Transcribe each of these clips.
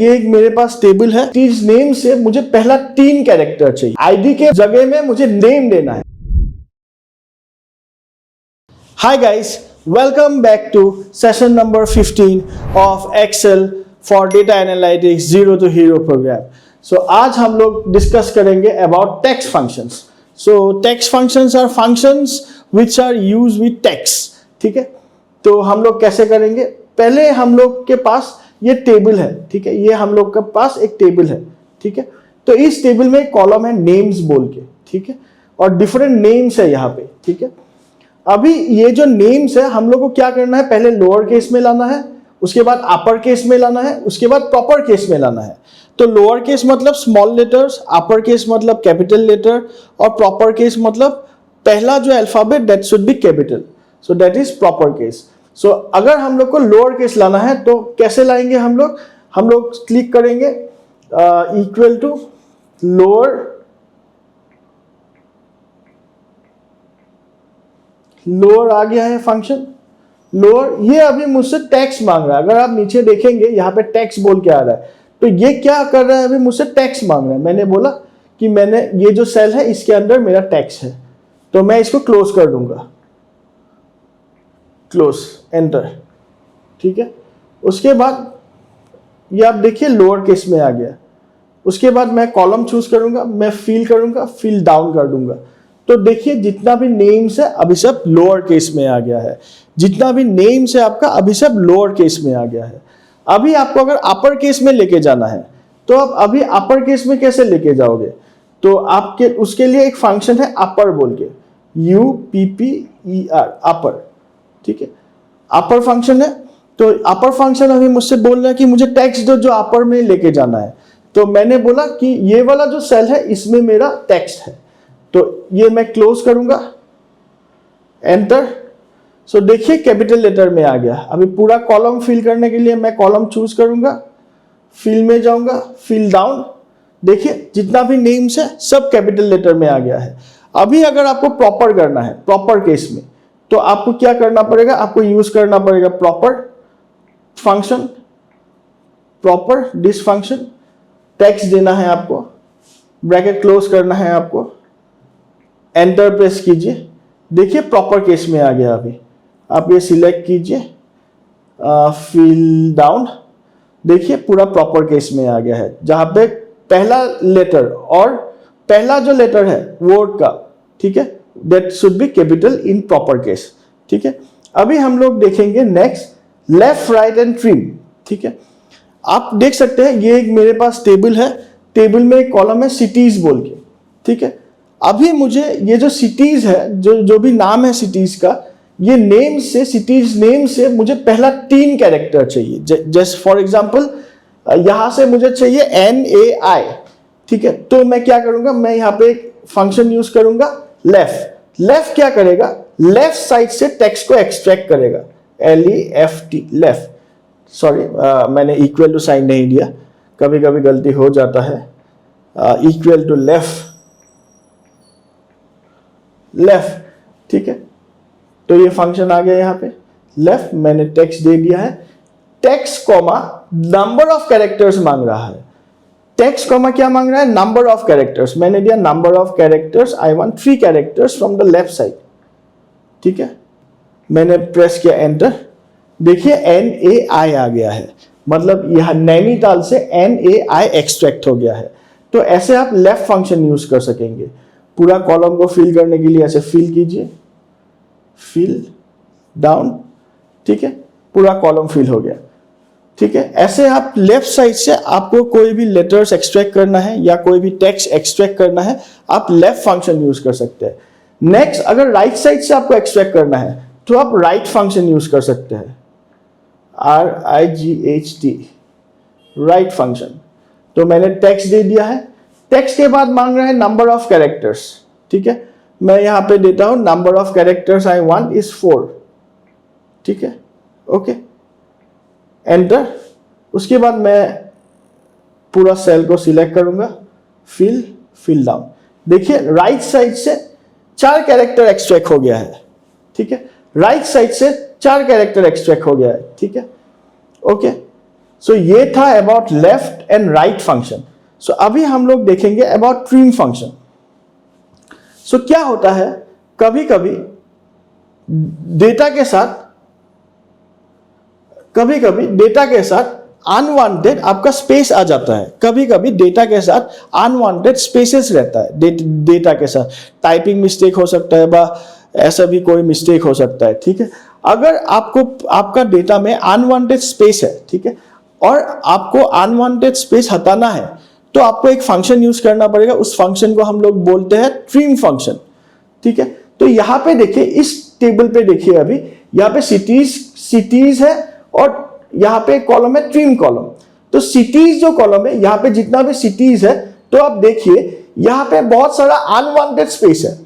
ये एक मेरे पास टेबल है। इस नेम से मुझे पहला 3 कैरेक्टर चाहिए। आईडी के जगह में मुझे नेम देना है। Hi guys, welcome back to session number 15 of Excel for Data Analytics Zero to Hero program. So आज हम लोग डिस्कस करेंगे about text functions. So text functions are functions which are used with text. ठीक है, तो हम लोग कैसे करेंगे? पहले हम लोग के पास ये टेबल है, ठीक है, ये हम लोग के पास एक टेबल है, ठीक है। तो इस टेबल में एक कॉलम है नेम्स बोल के, ठीक है, और डिफरेंट नेम्स है यहाँ पे, ठीक है। अभी ये जो नेम्स है हम लोग को क्या करना है, पहले लोअर केस में लाना है, उसके बाद अपर केस में लाना है, उसके बाद प्रॉपर केस में लाना है। तो लोअर केस मतलब स्मॉल लेटर्स, अपर केस मतलब कैपिटल लेटर, और प्रॉपर केस मतलब पहला जो alphabet that should be capital, so that is proper case. So अगर हम लोग को लोअर केस लाना है तो कैसे लाएंगे हम लोग क्लिक करेंगे इक्वल टू लोअर आ गया है फंक्शन लोअर। ये अभी मुझसे टैक्स मांग रहा है। अगर आप नीचे देखेंगे यहाँ पे टैक्स बोल के आ रहा है, तो ये क्या कर रहा है, अभी मुझसे टैक्स मांग रहा है। मैंने बोला कि मैंने ये जो सेल है इसके अंदर मेरा टैक्स है, तो मैं इसको क्लोज कर दूंगा, क्लोज, एंटर, ठीक है। उसके बाद ये आप देखिए लोअर केस में आ गया। उसके बाद मैं कॉलम चूज करूंगा, मैं फिल करूंगा, फिल डाउन कर दूंगा। तो देखिए जितना भी नेम्स है अभी सब लोअर केस में आ गया है, जितना भी नेम्स है आपका अभी सब लोअर केस में आ गया है। अभी आपको अगर अपर केस में लेके जाना है तो आप अभी अपर केस में कैसे लेके जाओगे, तो आपके उसके लिए एक फंक्शन है अपर बोल के, UPPER, अपर, ठीक है, अपर फंक्शन है। तो अपर फंक्शन अभी मुझसे बोल रहा है कि मुझे टेक्स्ट दो जो अपर में लेके जाना है। तो मैंने बोला कि ये वाला जो सेल है इसमें मेरा टेक्स्ट है, तो ये मैं क्लोज करूंगा, एंटर। सो देखिए कैपिटल लेटर में आ गया। अभी पूरा कॉलम फिल करने के लिए मैं कॉलम चूज करूंगा, फिल में जाऊंगा, फिल डाउन, देखिए जितना भी नेम्स है सब कैपिटल लेटर में आ गया है। अभी अगर आपको प्रॉपर करना है, प्रॉपर केस में, तो आपको क्या करना पड़ेगा, आपको यूज करना पड़ेगा proper function, proper this function, text देना है आपको, ब्रैकेट क्लोज करना है आपको, एंटर प्रेस कीजिए। देखिए प्रॉपर केस में आ गया। अभी आप ये सिलेक्ट कीजिए, फिल डाउन, देखिए पूरा प्रॉपर केस में आ गया है, जहां पे पहला लेटर और पहला जो लेटर है वर्ड का, ठीक है, that should be capital in proper case, ठीक है। अभी हम लोग देखेंगे next left right and trim, ठीक है। आप देख सकते हैं ये एक मेरे पास टेबल है, टेबल में एक कॉलम है सिटीज बोल के, ठीक है। अभी मुझे ये जो सिटीज है, जो भी नाम है सिटीज का, ये नेम से, सिटीज नेम से मुझे पहला 3 कैरेक्टर चाहिए। जस्ट फॉर एग्जांपल यहां से मुझे चाहिए NAI, ठीक है। तो मैं क्या करूंगा, मैं यहाँ पे एक फंक्शन यूज करूंगा लेफ्ट क्या करेगा, लेफ्ट साइड से टेक्स्ट को एक्सट्रैक्ट करेगा, LEFT, लेफ्ट, सॉरी मैंने इक्वल टू साइन नहीं दिया, कभी कभी गलती हो जाता है। इक्वल टू लेफ्ट, ठीक है। तो ये फंक्शन आ गया यहाँ पे लेफ्ट, मैंने टेक्स्ट दे दिया है, text comma number of characters मांग रहा है। टेक्स्ट कॉमा क्या मांग रहा है, नंबर ऑफ कैरेक्टर्स, मैंने दिया number of characters, I want 3 characters from the left side, ठीक है। मैंने प्रेस किया एंटर, देखिए NAI आ गया है, मतलब यह नैनीताल से NAI एक्सट्रैक्ट हो गया है। तो ऐसे आप लेफ्ट फंक्शन यूज कर सकेंगे। पूरा कॉलम को फिल करने के लिए ऐसे फिल कीजिए, फिल डाउन, ठीक है, पूरा कॉलम फिल हो गया, ठीक है। ऐसे आप लेफ्ट साइड से आपको कोई भी लेटर्स एक्सट्रैक्ट करना है या कोई भी टेक्स्ट एक्सट्रैक्ट करना है, आप लेफ्ट फंक्शन यूज कर सकते हैं। नेक्स्ट अगर राइट साइड से आपको एक्सट्रैक्ट करना है तो आप राइट फंक्शन यूज कर सकते हैं, RIGHT, राइट फंक्शन। तो मैंने टेक्स्ट दे दिया है, टेक्स्ट के बाद मांग रहा है नंबर ऑफ कैरेक्टर्स, ठीक है। मैं यहां पे देता हूं number of characters I want is 4, ठीक है, ओके, एंटर। उसके बाद मैं पूरा सेल को सिलेक्ट करूंगा, फिल डाउन, देखिए राइट साइड से 4 कैरेक्टर एक्सट्रैक्ट हो गया है, ठीक है, राइट साइड से 4 कैरेक्टर एक्सट्रैक्ट हो गया है, ठीक है, ओके। सो ये था about left and right function. So अभी हम लोग देखेंगे अबाउट ट्रिम फंक्शन। सो क्या होता है, कभी कभी डेटा के साथ अनवांटेड आपका स्पेस आ जाता है। कभी कभी डेटा के साथ अनवांटेड स्पेसेस रहता है। डेटा के साथ टाइपिंग मिस्टेक हो सकता है, बा ऐसा भी कोई मिस्टेक हो सकता है। ठीक है, अगर आपका डेटा में अनवांटेड स्पेस है, ठीक है, और आपको अनवांटेड स्पेस हटाना है, तो आपको एक फंक्शन यूज करना पड़ेगा। उस फंक्शन को हम लोग बोलते हैं ट्रिम फंक्शन। ठीक है, तो यहां पे देखिए, इस टेबल पे देखिए, अभी यहां पे सिटीज है और यहां पे कॉलम है ट्रिम कॉलम। तो सिटीज जो कॉलम है, यहां पे जितना भी सिटीज है, तो आप देखिए यहां पे बहुत सारा अनवांटेड स्पेस है।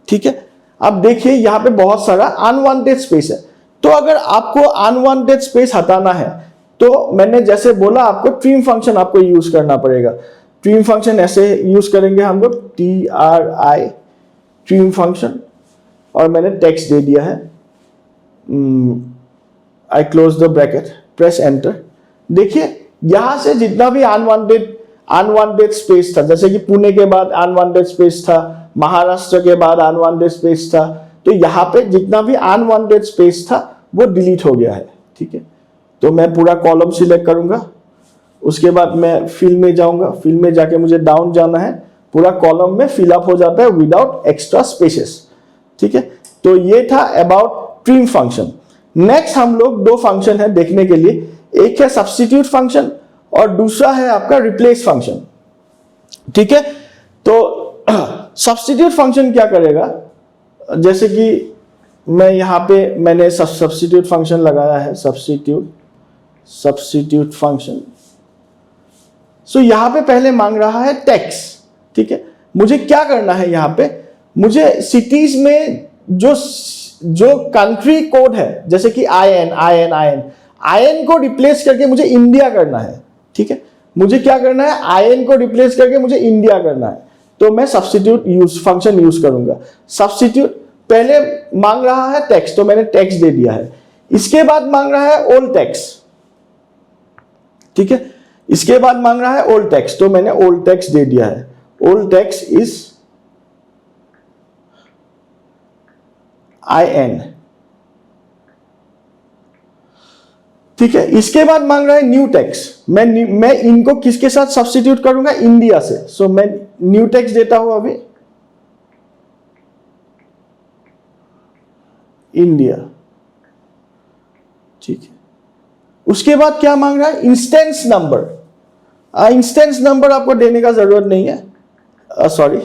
ठीक है, आप देखिए यहां पे बहुत सारा अनवांटेड स्पेस है। तो अगर आपको अनवांटेड स्पेस हटाना है, तो मैंने जैसे बोला, आपको ट्रिम फंक्शन आपको यूज करना पड़ेगा। ट्रिम फंक्शन ऐसे यूज करेंगे हम लोग, TRI ट्रिम फंक्शन, और मैंने टेक्स्ट दे दिया है, आई close the bracket, press enter. देखिए यहां से जितना भी अनवांटेड स्पेस था, जैसे कि पुणे के बाद अनवांटेड स्पेस था, महाराष्ट्र के बाद अनवांटेड स्पेस था, तो यहां पे जितना भी अनवांटेड स्पेस था वो डिलीट हो गया है। ठीक है, तो मैं पूरा कॉलम सिलेक्ट करूंगा, उसके बाद मैं फिल में जाऊंगा, फिल में जाके मुझे डाउन जाना है, पूरा कॉलम में फिल अप हो जाता है विदाउट एक्स्ट्रा स्पेसेस। ठीक है, तो ये था अबाउट ट्रिम फंक्शन। नेक्स्ट हम लोग दो फंक्शन है देखने के लिए, एक है सब्स्टिट्यूट फंक्शन और दूसरा है आपका रिप्लेस फंक्शन। ठीक है, तो सब्स्टिट्यूट फंक्शन क्या करेगा, जैसे कि मैं यहां पे मैंने सब्स्टिट्यूट फंक्शन लगाया है, सब्स्टिट्यूट फंक्शन। सो यहां पे पहले मांग रहा है टेक्स्ट। ठीक है, मुझे क्या करना है, यहां पे मुझे सिटीज में जो कंट्री कोड है, जैसे कि IN को रिप्लेस करके मुझे इंडिया करना है। ठीक है, मुझे क्या करना है, IN को रिप्लेस करके मुझे इंडिया करना है, तो मैं सब्स्टिट्यूट फंक्शन यूज करूंगा। सब्स्टिट्यूट पहले मांग रहा है टेक्स्ट, तो मैंने टेक्स्ट दे दिया है। इसके बाद मांग रहा है ओल्ड टेक्स्ट। ठीक है, इसके बाद मांग रहा है ओल्ड टेक्स्ट, तो मैंने ओल्ड टेक्स्ट दे दिया है। Old text is IN। ठीक है, इसके बाद मांग रहा है न्यू टेक्स्ट। मैं इनको किसके साथ सब्स्टिट्यूट करूंगा, इंडिया से। सो मैं न्यू टेक्स्ट देता हूं अभी, इंडिया। ठीक है, उसके बाद क्या मांग रहा है, इंस्टेंस नंबर। इंस्टेंस नंबर आपको देने का जरूरत नहीं है, सॉरी,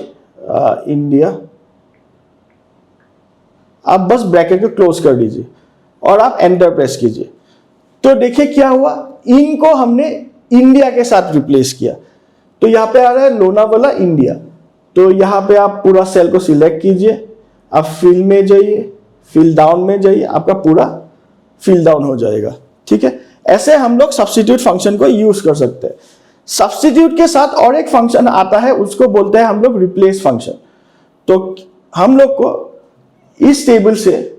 इंडिया। आप बस ब्रैकेट को क्लोज कर दीजिए और आप एंटर प्रेस कीजिए। तो देखिए क्या हुआ, इनको हमने इंडिया के साथ रिप्लेस किया। तो यहां पे आ रहा है लोनावाला इंडिया। तो यहां पे आप पूरा सेल को सिलेक्ट कीजिए, आप फिल में जाइए, फिल डाउन में जाइए, आपका पूरा फिल डाउन हो जाएगा। ठीक है, ऐसे हम लोग सब्स्टिट्यूट फंक्शन को यूज कर सकते हैं। सब्स्टिट्यूट के साथ और एक फंक्शन आता है, उसको बोलते हैं हम लोग रिप्लेस फंक्शन। तो हम लोग को इस टेबल से,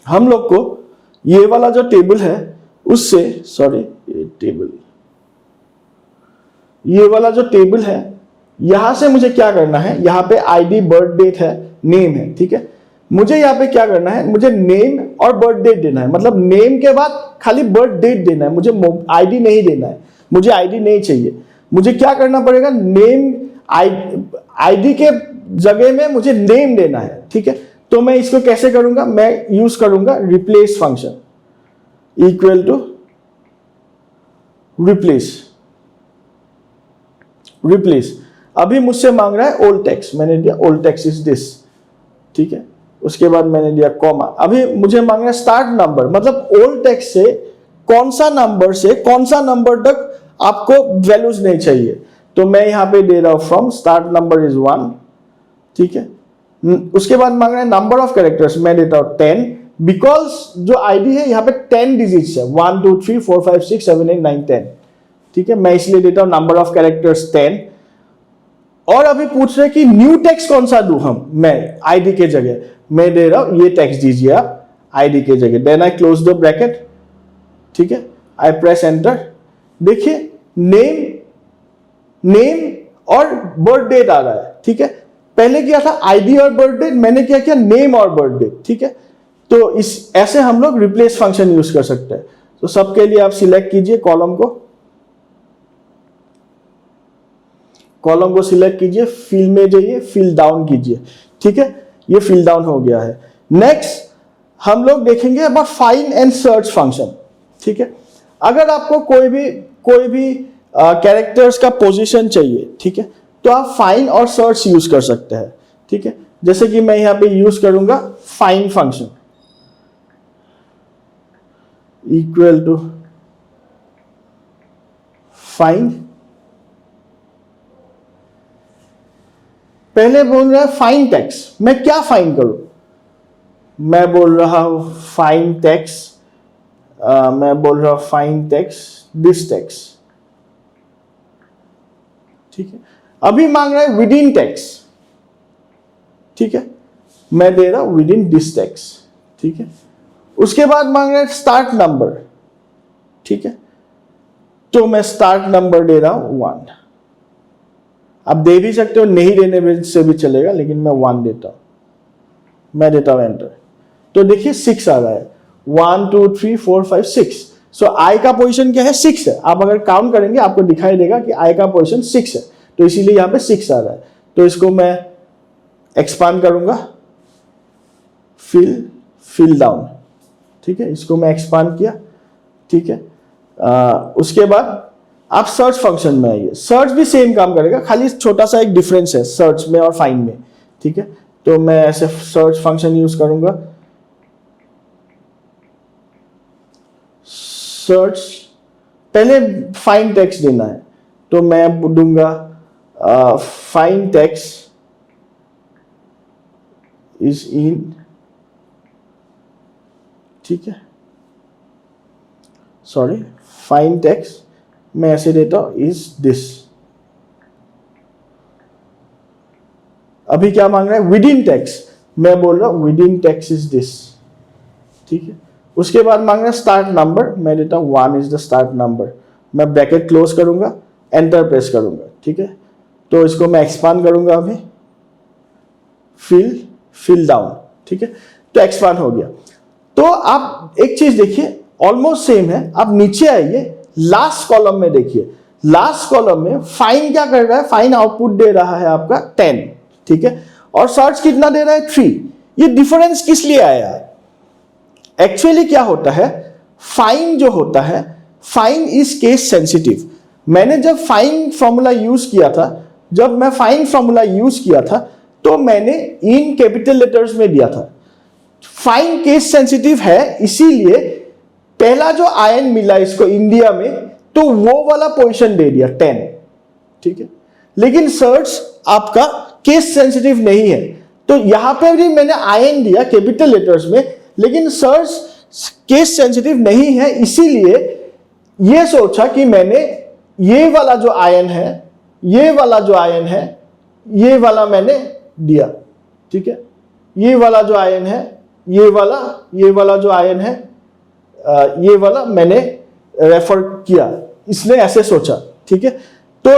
हम लोग को ये वाला जो टेबल है उससे, सॉरी, ये वाला जो टेबल है, यहां से मुझे क्या करना है, यहां पे ID, बर्थ डेट है, नेम है। ठीक है, मुझे यहां पे क्या करना है, मुझे नेम और बर्थ डेट देना है। मतलब नेम के बाद खाली बर्थ डेट देना है, मुझे ID नहीं देना है, मुझे ID नहीं चाहिए। मुझे क्या करना पड़ेगा, नेम ID के जगह में मुझे नेम देना है। ठीक है, तो मैं इसको कैसे करूंगा, मैं यूज करूंगा replace function, equal to replace. अभी मुझसे मांग रहा है ओल्ड टेक्स्ट, मैंने दिया ओल्ड टेक्स्ट इज दिस। ठीक है, उसके बाद मैंने दिया कॉमा। अभी मुझे मांग रहा है स्टार्ट नंबर, मतलब ओल्ड टेक्स्ट से कौन सा नंबर तक आपको वैल्यूज नहीं चाहिए। तो मैं यहां पे दे रहा हूं फ्रॉम स्टार्ट नंबर इज 1। ठीक है, उसके बाद मांग रहा है नंबर ऑफ कैरेक्टर्स, मैं देता हूं 10, बिकॉज जो ID है यहां पे 10 डिजिट्स है, 1 2 3 4 5 6 7 8 9 10। ठीक है, मैं इसलिए देता हूं नंबर ऑफ कैरेक्टर्स 10। और अभी पूछ रहे कि न्यू टेक्स्ट कौन सा दूं हम, मैं ID के जगह मैं दे रहा हूं ये टेक्स्ट दीजिए आप ID के जगह। Then I close the bracket, ठीक है, आई प्रेस एंटर। देखिए नेम और बर्थ डेट आ रहा है, ठीक है। पहले क्या था आईडी और बर्थ डेट, मैंने क्या किया नेम और बर्थ डेट, ठीक है। तो इस ऐसे हम लोग रिप्लेस फंक्शन यूज कर सकते हैं। तो सबके लिए आप सिलेक्ट कीजिए कॉलम को सिलेक्ट कीजिए, फिल में जाइए, फिल डाउन कीजिए, ठीक है। ये फिल डाउन हो गया है। नेक्स्ट हम लोग देखेंगे about find and search function, ठीक है। अगर आपको कोई भी कैरेक्टर्स का पोजीशन चाहिए, ठीक है, तो आप फाइंड और सर्च यूज कर सकते हैं, ठीक है। जैसे कि मैं यहां पे यूज करूंगा find function equal to find. पहले बोल रहा है फाइंड टेक्स्ट, मैं क्या फाइंड करूं? मैं बोल रहा हूं फाइंड टेक्स्ट, मैं बोल रहा हूं फाइंड टेक्स्ट दिस टेक्स्ट, ठीक है। अभी मांग रहा है विद इन टेक्स्ट, ठीक है, मैं दे रहा हूं विद इन दिस टेक्स्ट, ठीक है। उसके बाद मांग रहा है स्टार्ट नंबर, ठीक है, तो मैं स्टार्ट नंबर दे रहा हूं 1। आप दे भी सकते हो, नहीं देने से भी चलेगा, लेकिन मैं 1 देता हूं, मैं देता हूं एंटर। तो देखिए 6 आ रहा है, 1 2 3 4 5 6। सो आई का पोजीशन क्या है 6 है। आप अगर काउंट करेंगे आपको दिखाई देगा कि आई का पोजीशन 6 है, तो इसीलिए यहां पे 6 आ रहा है। तो इसको मैं एक्सपांड करूंगा, फिल डाउन, ठीक है, इसको मैं एक्सपांड किया, ठीक है। उसके बाद आप सर्च फंक्शन में आइए। सर्च भी सेम काम करेगा, खाली छोटा सा एक डिफरेंस है सर्च में और फाइंड में, ठीक है। तो मैं ऐसे सर्च फंक्शन यूज करूंगा, सर्च, पहले फाइंड टेक्स्ट देना है, तो मैं दूंगा फाइंड टेक्स्ट इज इन, ठीक है, सॉरी, फाइंड टेक्स्ट मैं ऐसे देता हूं इज दिस। अभी क्या मांग रहा है विद इन टेक्स्ट, मैं बोल रहा हूं with in text is this, ठीक है। उसके बाद मांग रहा है स्टार्ट नंबर, मैं देता हूं 1 इज द स्टार्ट नंबर। मैं ब्रैकेट क्लोज करूंगा, एंटर प्रेस करूंगा, ठीक है। तो इसको मैं एक्सपांड करूंगा अभी, फिल डाउन, ठीक है। तो एक्सपांड हो गया। तो आप एक चीज देखिए ऑलमोस्ट सेम है। आप नीचे आइए, लास्ट कॉलम में देखिए, लास्ट कॉलम में फाइंड क्या कर रहा है, फाइंड आउटपुट दे रहा है आपका 10, ठीक है, और सर्च कितना दे रहा है 3। ये डिफरेंस किस लिए आया है? एक्चुअली क्या होता है, फाइंड जो होता है, फाइंड इज केस सेंसिटिव। मैंने जब फाइंड फॉर्मूला यूज किया था, तो मैंने इन कैपिटल लेटर्स में दिया था। फाइंड केस सेंसिटिव है, इसीलिए पहला जो आयन मिला इसको इंडिया में, तो वो वाला पोजीशन दे दिया 10, ठीक है। लेकिन सर्च आपका केस सेंसिटिव नहीं है, तो यहां पे भी मैंने आयन दिया कैपिटल लेटर्स में, लेकिन सर्च केस सेंसिटिव नहीं है, इसीलिए ये सोचा कि मैंने ये वाला जो आयन है, ये वाला मैंने दिया, ठीक है। ये वाला जो आयन है, ये वाला जो आयन है, ये वाला मैंने रेफर किया, इसने ऐसे सोचा, ठीक है। तो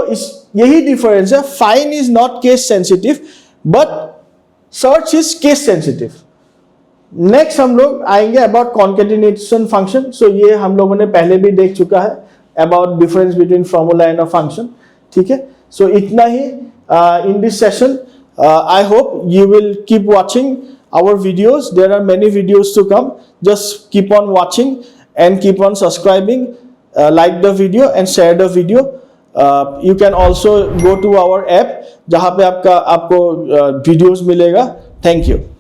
यही डिफरेंस है, find is not case sensitive but search is case sensitive. Next हम लोग आएंगे अबाउट कॉन्केटिनेशन फंक्शन। सो ये हम लोगों ने पहले भी देख चुका है, about difference between formula and a function, ठीक है। सो इतना ही in this session. I hope you will keep watching our videos. There are many videos to come. Just keep on watching and keep on subscribing. Like the video and share the video. You can also go to our app जहाँ पे आपको videos मिलेगा. Thank you.